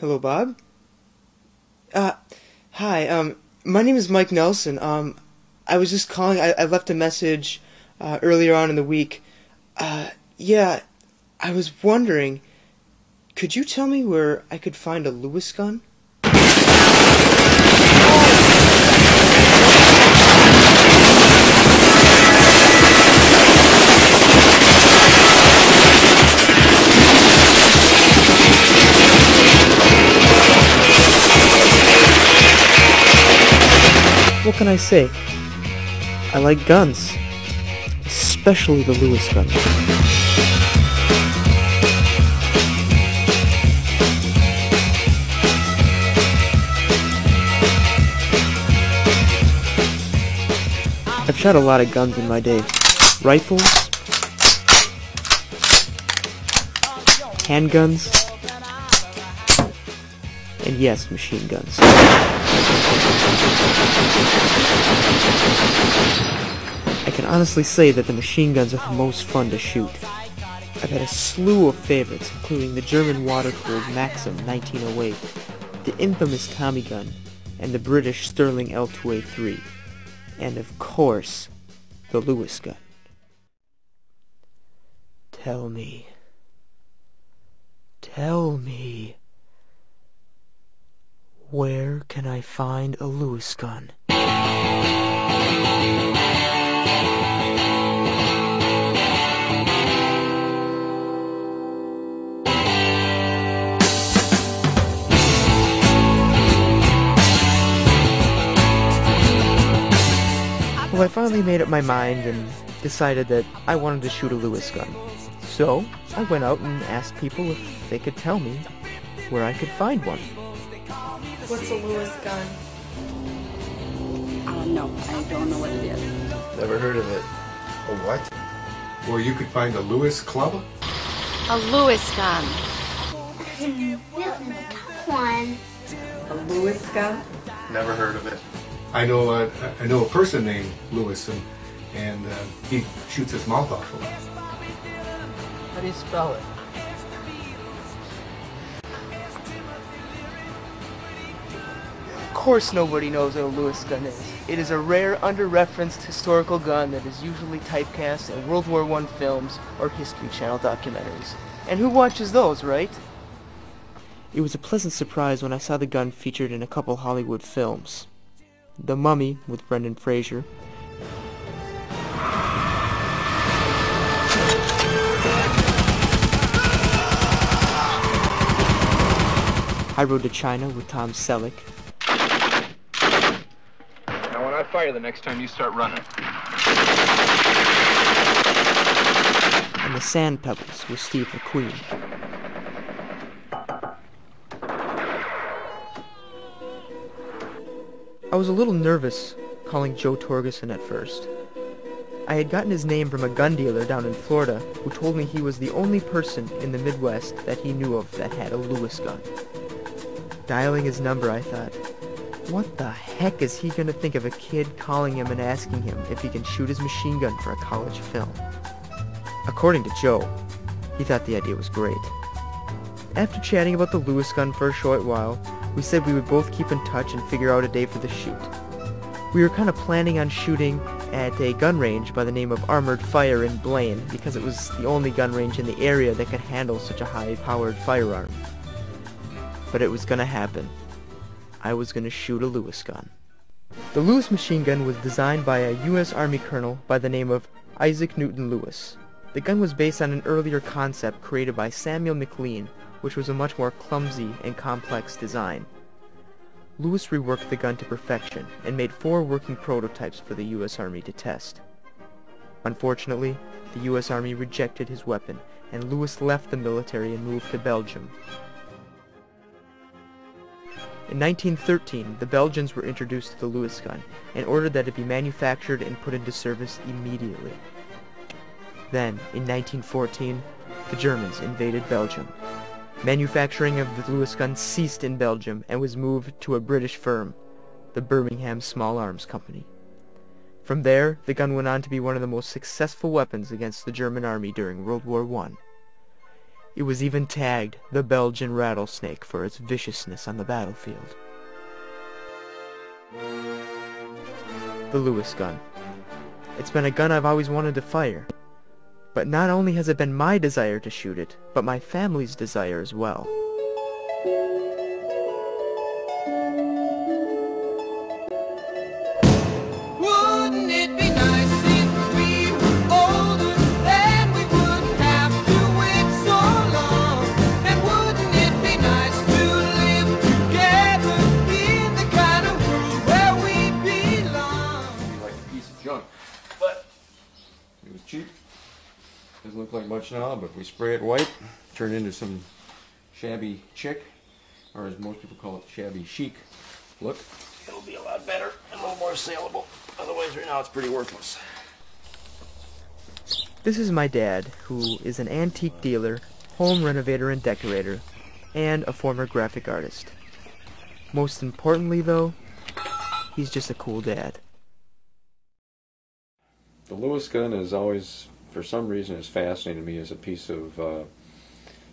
Hello, Bob? Uh, Hi, my name is Mike Nelson. I was just calling. I left a message, earlier on in the week. Yeah, I was wondering, could you tell me where I could find a Lewis gun? What can I say? I like guns, especially the Lewis gun. I've shot a lot of guns in my day. Rifles, handguns, and yes, machine guns. I can honestly say that the machine guns are the most fun to shoot. I've had a slew of favorites, including the German water-cooled Maxim 1908, the infamous Tommy gun, and the British Sterling L2A3, and of course, the Lewis gun. Tell me, where can I find a Lewis gun? Well, I finally made up my mind and decided that I wanted to shoot a Lewis gun. So, I went out and asked people if they could tell me where I could find one. What's a Lewis gun? No, I don't know what it is. Never heard of it. A what? Where you could find a Lewis club? A Lewis gun. This is a tough one. A Lewis gun? Never heard of it. I know a person named Lewis, and he shoots his mouth off a lot. How do you spell it? Of course nobody knows what a Lewis gun is. It is a rare, under-referenced historical gun that is usually typecast in World War I films or History Channel documentaries. And who watches those, right? It was a pleasant surprise when I saw the gun featured in a couple Hollywood films. The Mummy with Brendan Fraser, High Road to China with Tom Selleck, Now when I fire the next time you start running. and The Sand Pebbles with Steve McQueen. I was a little nervous calling Joe Torgeson at first. I had gotten his name from a gun dealer down in Florida who told me he was the only person in the Midwest that he knew of that had a Lewis gun. Dialing his number, I thought, what the heck is he going to think of a kid calling him and asking him if he can shoot his machine gun for a college film? According to Joe, he thought the idea was great. After chatting about the Lewis gun for a short while, we said we would both keep in touch and figure out a day for the shoot. We were kind of planning on shooting at a gun range by the name of Armored Fire in Blaine because it was the only gun range in the area that could handle such a high-powered firearm. But it was going to happen. I was going to shoot a Lewis gun. The Lewis machine gun was designed by a U.S. Army colonel by the name of Isaac Newton Lewis. The gun was based on an earlier concept created by Samuel McLean, which was a much more clumsy and complex design. Lewis reworked the gun to perfection and made 4 working prototypes for the U.S. Army to test. Unfortunately, the U.S. Army rejected his weapon, and Lewis left the military and moved to Belgium. In 1913, the Belgians were introduced to the Lewis gun and ordered that it be manufactured and put into service immediately. Then, in 1914, the Germans invaded Belgium. Manufacturing of the Lewis gun ceased in Belgium and was moved to a British firm, the Birmingham Small Arms Company. From there, the gun went on to be one of the most successful weapons against the German army during World War I. It was even tagged the Belgian rattlesnake for its viciousness on the battlefield. The Lewis gun. It's been a gun I've always wanted to fire. But not only has it been my desire to shoot it, but my family's desire as well. Wouldn't it be nice if we were older, then we wouldn't have to wait so long? And wouldn't it be nice to live together in the kind of world where we belong? Be like a piece of junk, but it was cheap. Doesn't look like much now, but if we spray it white, turn it into some shabby chic, or as most people call it, shabby chic look, it'll be a lot better and a little more saleable. Otherwise, right now, it's pretty worthless. This is my dad, who is an antique dealer, home renovator and decorator, and a former graphic artist. Most importantly, though, he's just a cool dad. The Lewis gun is always, for some reason, has fascinated me as a piece of,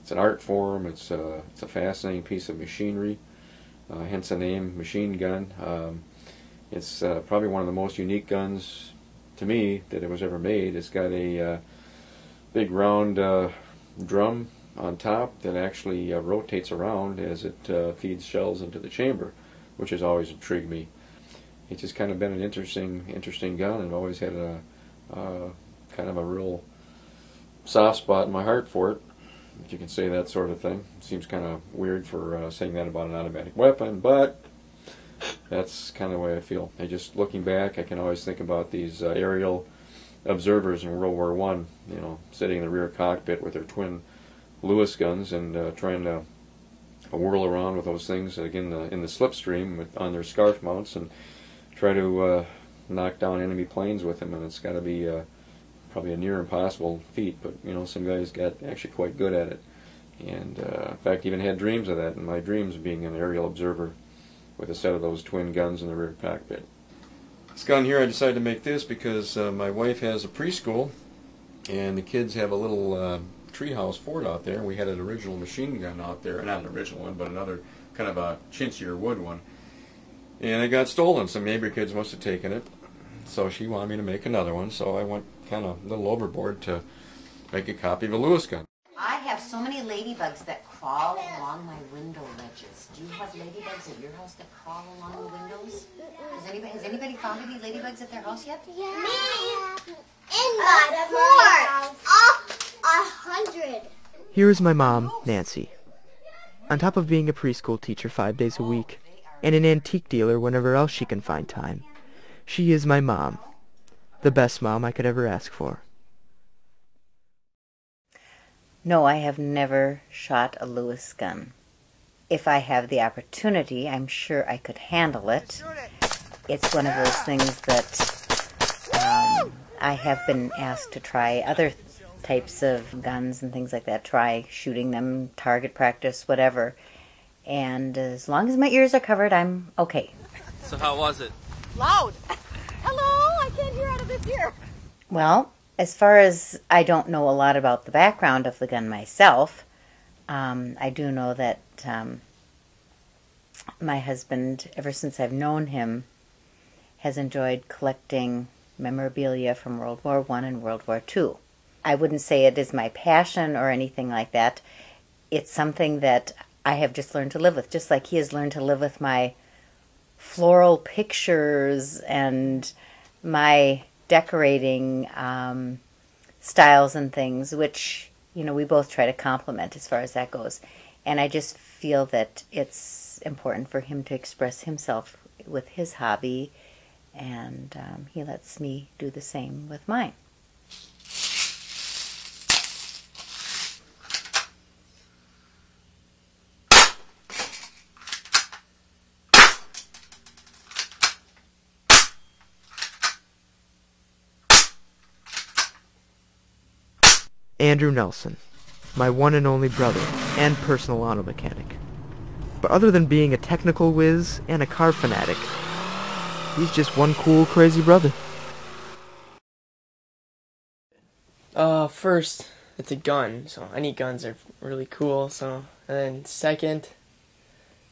it's an art form, it's a fascinating piece of machinery, hence the name machine gun. It's probably one of the most unique guns, to me, that it was ever made. It's got a big round drum on top that actually rotates around as it feeds shells into the chamber, which has always intrigued me. It's just kind of been an interesting gun. I've always had a kind of a real soft spot in my heart for it, if you can say that sort of thing. It seems kind of weird for saying that about an automatic weapon, but that's kind of the way I feel. Looking back, I can always think about these aerial observers in World War I, you know, sitting in the rear cockpit with their twin Lewis guns and trying to whirl around with those things, again, in the slipstream on their scarf mounts and try to knock down enemy planes with them, and it's got to be probably a near impossible feat, but you know, some guys got actually quite good at it, and in fact even had dreams of that, and my dreams of being an aerial observer with a set of those twin guns in the rear cockpit. This gun here, I decided to make this because my wife has a preschool, and the kids have a little treehouse fort out there. We had an original machine gun out there, not an original one, but another kind of a chintzier wood one, and it got stolen. Some neighbor kids must have taken it, so she wanted me to make another one, so I went kind of a little overboard to make a copy of a Lewis gun. I have so many ladybugs that crawl along my window ledges. Do you have ladybugs at your house that crawl along the windows? Has anybody found any ladybugs at their house yet? Yeah. Me. In my fort. 100. Here is my mom, Nancy. On top of being a preschool teacher 5 days a week, and an antique dealer whenever else she can find time, she is my mom. The best mom I could ever ask for. No, I have never shot a Lewis gun. If I have the opportunity, I'm sure I could handle it. It's one of those things that I have been asked to try other types of guns and things like that. Try shooting them, target practice, whatever. And as long as my ears are covered, I'm okay. So how was it? Loud. Hello, I can't hear out of this ear. Well, as far as I don't know a lot about the background of the gun myself, I do know that my husband, ever since I've known him, has enjoyed collecting memorabilia from World War I and World War II. I wouldn't say it is my passion or anything like that. It's something that I have just learned to live with, just like he has learned to live with my floral pictures and my decorating styles and things, which, you know, we both try to complement as far as that goes. And I just feel that it's important for him to express himself with his hobby, and he lets me do the same with mine. Andrew Nelson, my one and only brother and personal auto mechanic. But other than being a technical whiz and a car fanatic, he's just one cool, crazy brother. First, it's a gun, so any guns are really cool. So, and then second,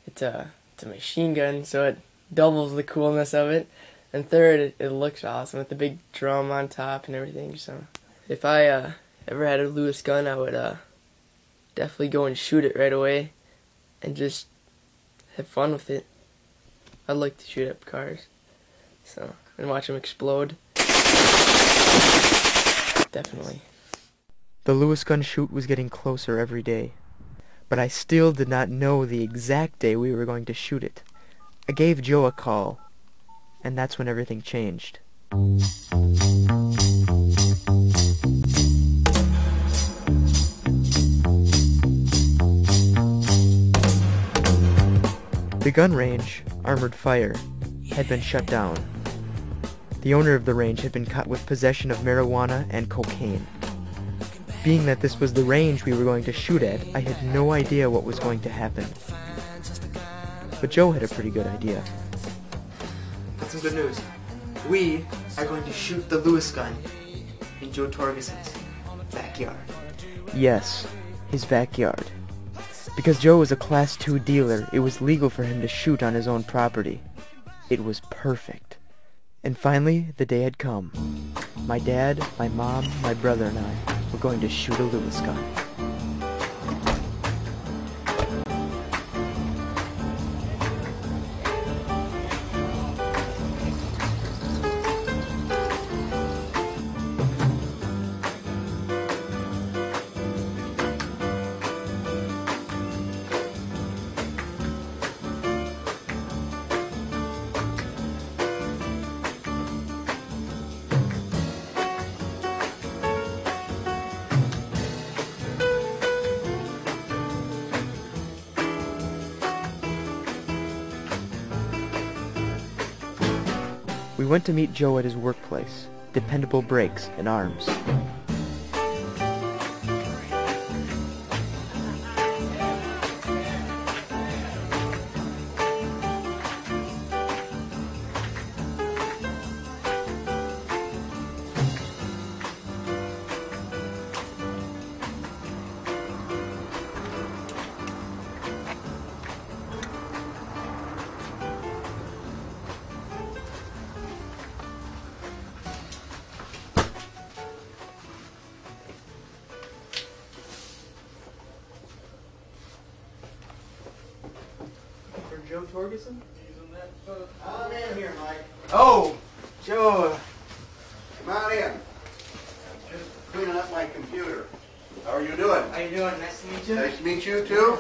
it's a machine gun, so it doubles the coolness of it. And third, it looks awesome with the big drum on top and everything. So, if I ever had a Lewis gun, I would definitely go and shoot it right away, and just have fun with it. I'd like to shoot up cars, so, and watch them explode. Definitely. The Lewis gun shoot was getting closer every day, but I still did not know the exact day we were going to shoot it. I gave Joe a call, and that's when everything changed. The gun range, Armored Fire, had been shut down. The owner of the range had been caught with possession of marijuana and cocaine. Being that this was the range we were going to shoot at, I had no idea what was going to happen. But Joe had a pretty good idea. Got some good news. We are going to shoot the Lewis gun in Joe Torgeson's backyard. Yes, his backyard. Because Joe was a Class 2 dealer, it was legal for him to shoot on his own property. It was perfect. And finally, the day had come. My dad, my mom, my brother, and I were going to shoot a Lewis gun. We went to meet Joe at his workplace, Dependable Brakes and Arms. Joe Torgeson? I'm in here, Mike. Oh, Joe. Come on in. Just cleaning up my computer. How are you doing? How you doing? Nice to meet you. Nice to meet you too.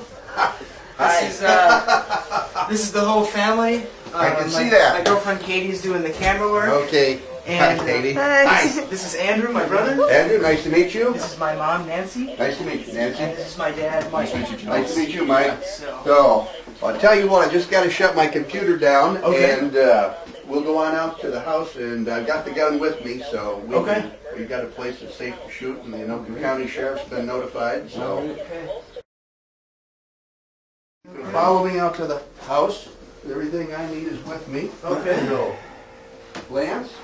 This is the whole family. I can see that. My girlfriend Katie's doing the camera work. Okay. And, hi, Katie. Hi. This is Andrew, my brother. Andrew, nice to meet you. This is my mom, Nancy. Nice to meet you, Nancy. And this is my dad, Mike. Nice to meet you, Mike. So, I'll tell you what, I just got to shut my computer down, and we'll go on out to the house, and I've got the gun with me, so we've got a place that's safe to shoot, and the Anoka County Sheriff's been notified, so follow me out to the house. Everything I need is with me. Okay. So, Lance,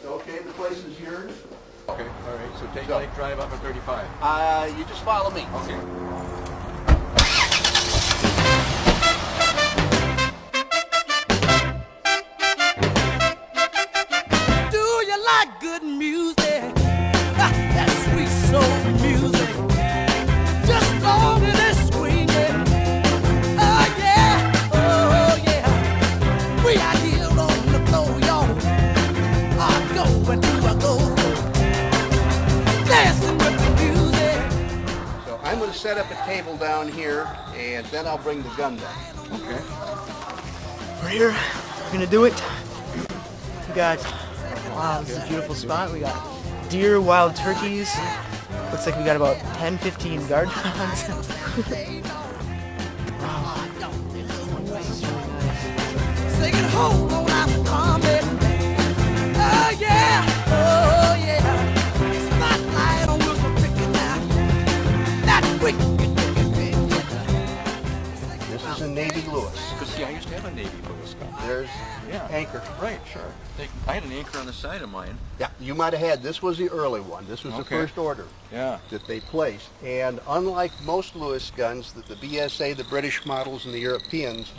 okay, the place is yours. Okay, all right, so take Lake Drive up at 35. You just follow me. Okay. Good music, that sweet soul music, just long as it's swinging. Oh yeah, we are here on the floor, y'all. I go into a go, dancing with the music. So I'm going to set up a table down here, and then I'll bring the gun down. Okay. We're here. We're gonna do it. We got. Wow, this is a beautiful spot. We got deer, wild turkeys. Looks like we got about 10, 15 guard dogs. Wow. This is really nice. Singing home on our coming. Oh yeah. Spotlight on Wilson picking now. That quick. This is a Navy Lewis. Because see, I used to have a Navy Lewis gun. There's Yeah. anchor. Right, sure. I had an anchor on the side of mine. Yeah, you might have had. This was the early one. This was the first order that they placed. And unlike most Lewis guns, the BSA, the British models, and the Europeans,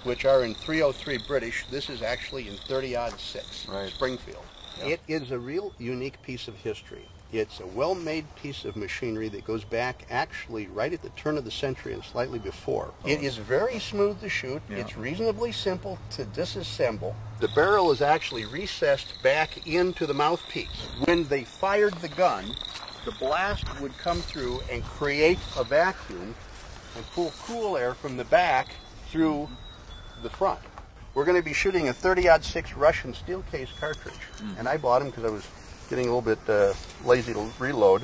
which are in 303 British, this is actually in 30-06 Springfield. It is a real unique piece of history. It's a well-made piece of machinery that goes back actually right at the turn of the century and slightly before. It is very smooth to shoot. It's reasonably simple to disassemble. The barrel is actually recessed back into the mouthpiece. When they fired the gun, the blast would come through and create a vacuum and pull cool air from the back through the front. We're going to be shooting a 30-06 Russian steel case cartridge, and I bought them because I was getting a little bit lazy to reload,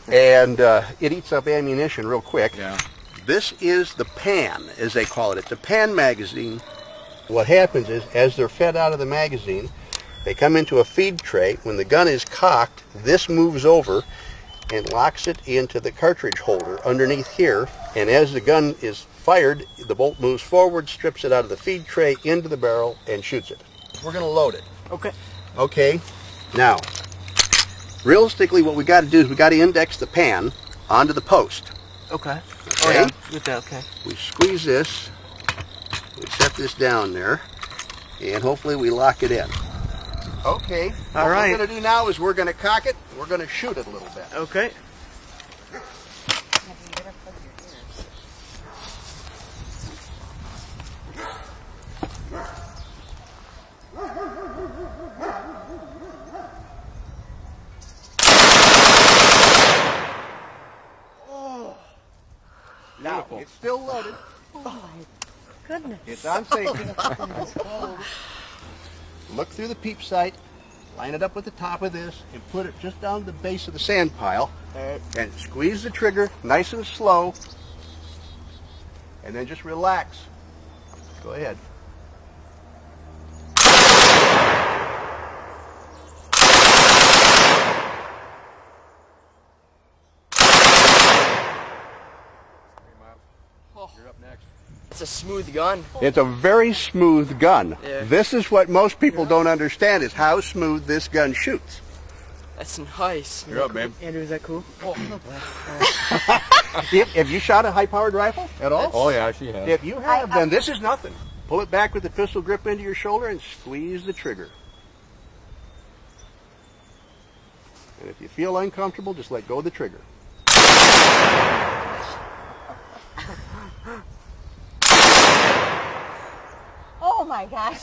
and it eats up ammunition real quick. This is the pan, as they call it. It's a pan magazine. What happens is, as they're fed out of the magazine, they come into a feed tray. When the gun is cocked, this moves over and locks it into the cartridge holder underneath here, and as the gun is fired, the bolt moves forward, strips it out of the feed tray into the barrel, and shoots it. We're going to load it. Okay. Now, realistically, what we got to do is we got to index the pan onto the post. Okay. With that, okay. We squeeze this, we set this down there, and hopefully we lock it in. Okay. What we're going to do now is we're going to cock it, we're going to shoot it a little bit. Okay. Now, it's still loaded. Oh my goodness. It's on safety. Look through the peep sight, line it up with the top of this, and put it just down the base of the sand pile. And squeeze the trigger nice and slow. And then just relax. Go ahead. You're up next. It's a smooth gun. It's a very smooth gun. Yeah. This is what most people don't understand, is how smooth this gun shoots. That's nice. You're up, babe. Andrew, is that cool? Have you shot a high-powered rifle at all? Oh, yeah, she has. If you have, then this is nothing. Pull it back with the pistol grip into your shoulder and squeeze the trigger. And if you feel uncomfortable, just let go of the trigger. Oh my gosh.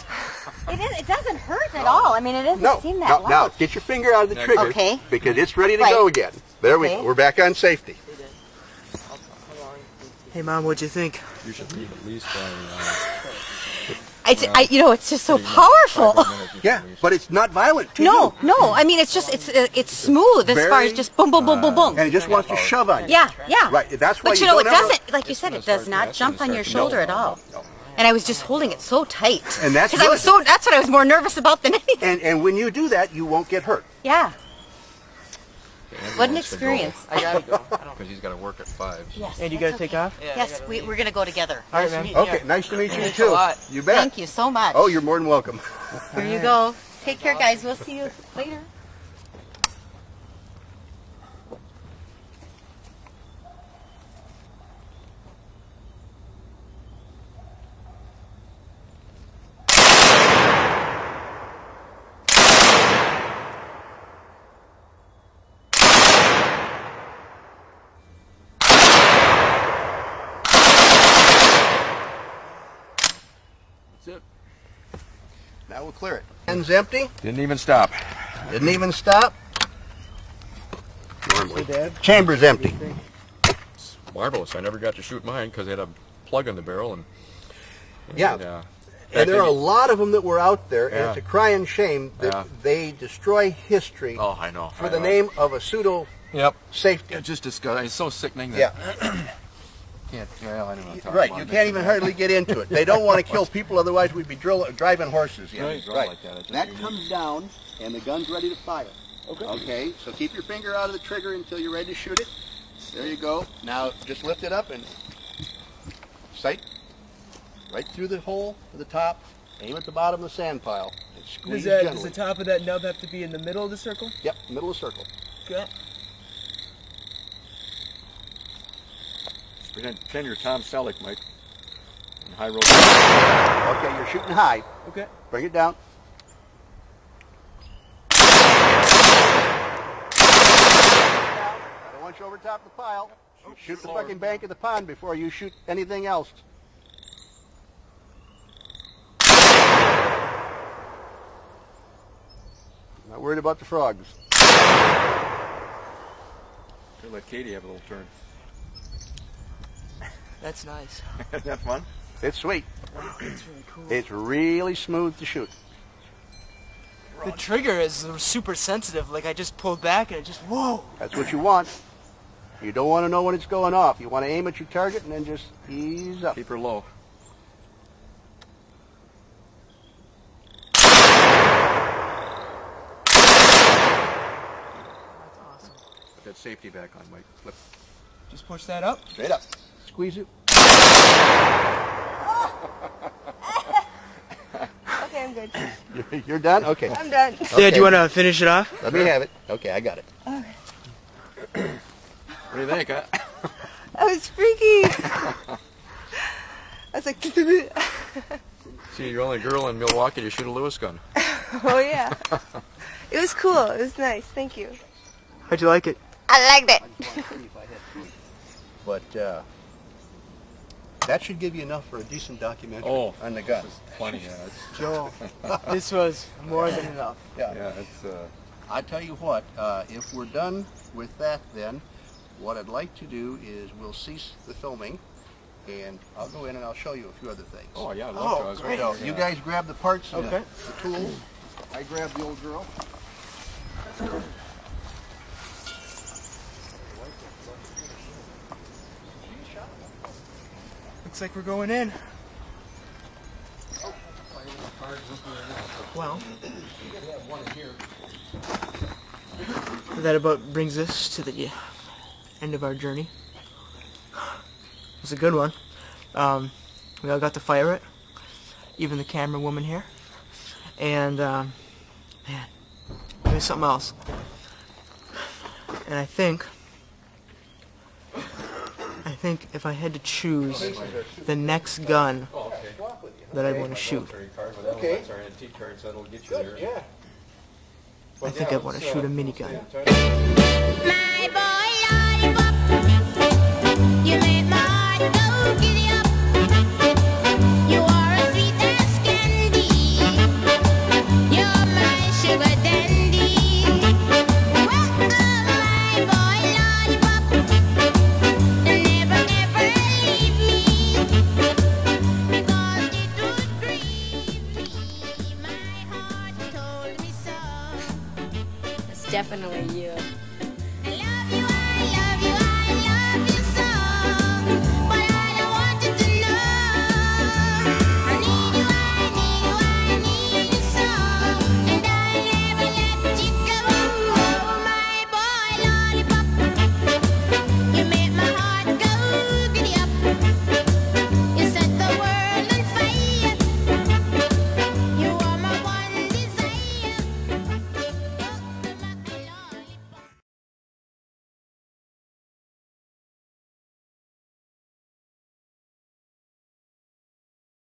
It doesn't hurt at all. I mean, it doesn't seem that loud. Now, get your finger out of the trigger, Okay. because it's ready to go again. There we go. We're back on safety. Hey, Mom, what'd you think? You should leave at least It's just so powerful. Yeah, but it's not violent to No, you. no. I mean, it's just it's smooth as far as just boom, boom, boom, boom, boom. And it just wants to shove on you. Yeah, yeah. Right, that's why But you you know, it don't ever... doesn't, like you said, it does not jump on your shoulder at all. And I was just holding it so tight. And that's because that's what I was more nervous about than anything. And when you do that, you won't get hurt. Yeah. What an experience. I gotta go. Because he's got to work at 5. Yes. And you gotta take off? Yeah, Yes, we're going to go together. All right, man. Okay, nice to meet you Thanks too. a lot. You bet. Thank you so much. Oh, you're more than welcome. Here you go. Take care, guys. We'll see you later. That's it. Now we'll clear it. End's empty. Didn't even stop. Didn't even stop. Normally. Chamber's empty. It's marvelous. I never got to shoot mine because they had a plug in the barrel. And Yeah. And there are a lot of them that were out there, and Yeah. it's a crying shame that they destroy history Oh, I know. for the name of a pseudo safety. It's just disgusting. It's so sickening that can't. Well, I don't know. Right, you can't even hardly get into it. They don't want to kill people, otherwise we'd be driving horses. Yeah. Right. Like that. That comes down, and the gun's ready to fire. Okay, so keep your finger out of the trigger until you're ready to shoot it. There you go. Now just lift it up and sight right through the hole to the top. Aim at the bottom of the sand pile and squeeze Does gently. the top of that nub have to be in the middle of the circle? Yep, middle of the circle. Okay. Pretend you're Tom Selleck, Mike. In high road. Okay, you're shooting high. Okay. Bring it down. I don't want you over top the pile. Shoot the fucking bank of the pond before you shoot anything else. Not worried about the frogs. Here, let Katie have a little turn. That's nice. Isn't that fun? It's sweet. It's really cool. It's really smooth to shoot. The trigger is super sensitive. Like I just pulled back and it just, whoa. That's what you want. You don't want to know when it's going off. You want to aim at your target and then just ease up. Keep her low. That's awesome. Put that safety back on, Mike. Flip. Just push that up. Straight up. Squeeze it. Okay, I'm good. You're done? Okay. I'm done. Yeah, do you want to finish it off? Let me have it. Okay, I got it. What do you think, huh? That was freaky. I was like, See, you're the only girl in Milwaukee to shoot a Lewis gun. oh yeah. It was cool. It was nice. Thank you. How'd you like it? I liked it. But that should give you enough for a decent documentary on the gun. Funny, yeah. Joe, this was more than enough. Yeah, it's. I tell you what, if we're done with that then, what I'd like to do is we'll cease the filming and I'll go in and I'll show you a few other things. Oh, yeah, I'd love to. So you guys grab the parts, Okay. the tools. I grab the old girl. Looks like we're going in. Well, that about brings us to the end of our journey. It was a good one. We all got to fire it, even the camera woman here. And man, there's something else. And I think if I had to choose the next gun that I want to shoot, Okay. I think I want to shoot a minigun. My boy, lollipop, you make my heart go giddy up. You are as sweet as candy. You're my sugar dandy. Well, my boy, lollipop, never, never leave me, because it would grieve me. My heart told me so. It's definitely you.